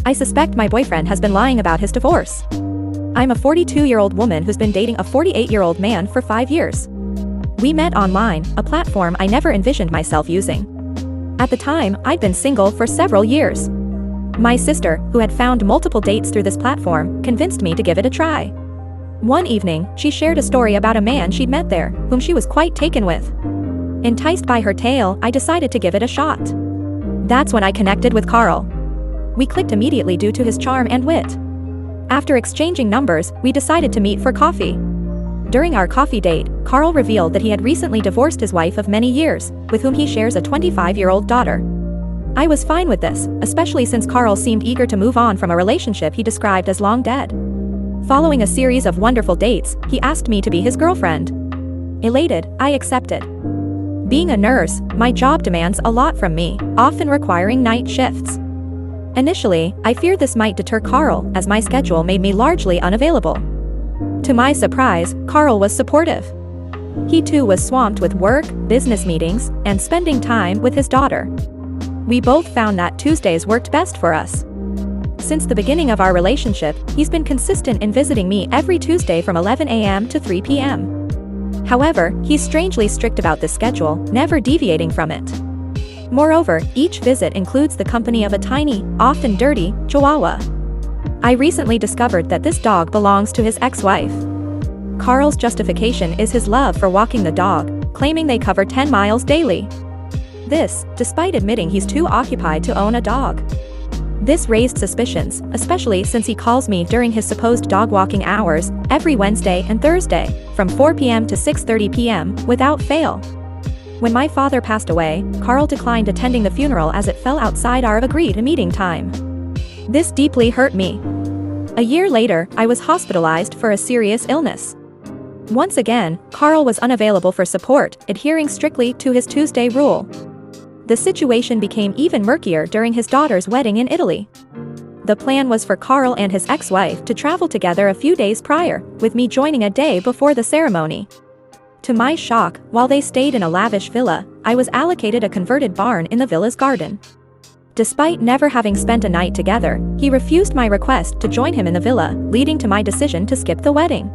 I suspect my boyfriend has been lying about his divorce. I'm a 42-year-old woman who's been dating a 48-year-old man for 5 years. We met online, a platform I never envisioned myself using. At the time, I'd been single for several years. My sister, who had found multiple dates through this platform, convinced me to give it a try. One evening, she shared a story about a man she'd met there, whom she was quite taken with. Enticed by her tale, I decided to give it a shot. That's when I connected with Carl. We clicked immediately due to his charm and wit. After exchanging numbers, we decided to meet for coffee. During our coffee date, Carl revealed that he had recently divorced his wife of many years, with whom he shares a 25-year-old daughter. I was fine with this, especially since Carl seemed eager to move on from a relationship he described as long dead. Following a series of wonderful dates, he asked me to be his girlfriend. Elated, I accepted. Being a nurse, my job demands a lot from me, often requiring night shifts. Initially, I feared this might deter Carl, as my schedule made me largely unavailable. To my surprise, Carl was supportive. He too was swamped with work, business meetings, and spending time with his daughter. We both found that Tuesdays worked best for us. Since the beginning of our relationship, he's been consistent in visiting me every Tuesday from 11 a.m. to 3 p.m. However, he's strangely strict about this schedule, never deviating from it. Moreover, each visit includes the company of a tiny, often dirty, chihuahua. I recently discovered that this dog belongs to his ex-wife. Carl's justification is his love for walking the dog, claiming they cover 10 miles daily. This, despite admitting he's too occupied to own a dog. This raised suspicions, especially since he calls me during his supposed dog walking hours, every Wednesday and Thursday, from 4 p.m. to 6:30 p.m., without fail. When my father passed away, Carl declined attending the funeral as it fell outside our agreed meeting time. This deeply hurt me. A year later, I was hospitalized for a serious illness. Once again, Carl was unavailable for support, adhering strictly to his Tuesday rule. The situation became even murkier during his daughter's wedding in Italy. The plan was for Carl and his ex-wife to travel together a few days prior, with me joining a day before the ceremony. To my shock, while they stayed in a lavish villa, I was allocated a converted barn in the villa's garden. Despite never having spent a night together, he refused my request to join him in the villa, leading to my decision to skip the wedding.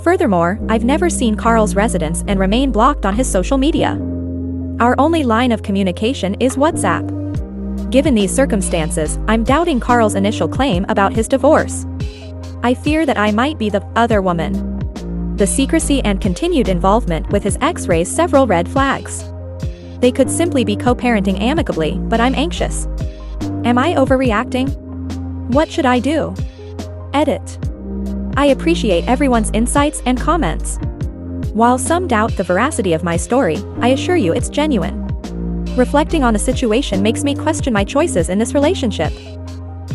Furthermore, I've never seen Carl's residence and remain blocked on his social media. Our only line of communication is WhatsApp. Given these circumstances, I'm doubting Carl's initial claim about his divorce. I fear that I might be the other woman. The secrecy and continued involvement with his ex raised several red flags. They could simply be co-parenting amicably, but I'm anxious. Am I overreacting? What should I do? Edit. I appreciate everyone's insights and comments. While some doubt the veracity of my story, I assure you it's genuine. Reflecting on the situation makes me question my choices in this relationship.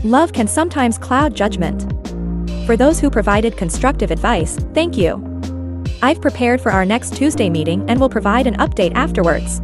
Love can sometimes cloud judgment. For those who provided constructive advice, thank you. I've prepared for our next Tuesday meeting and will provide an update afterwards.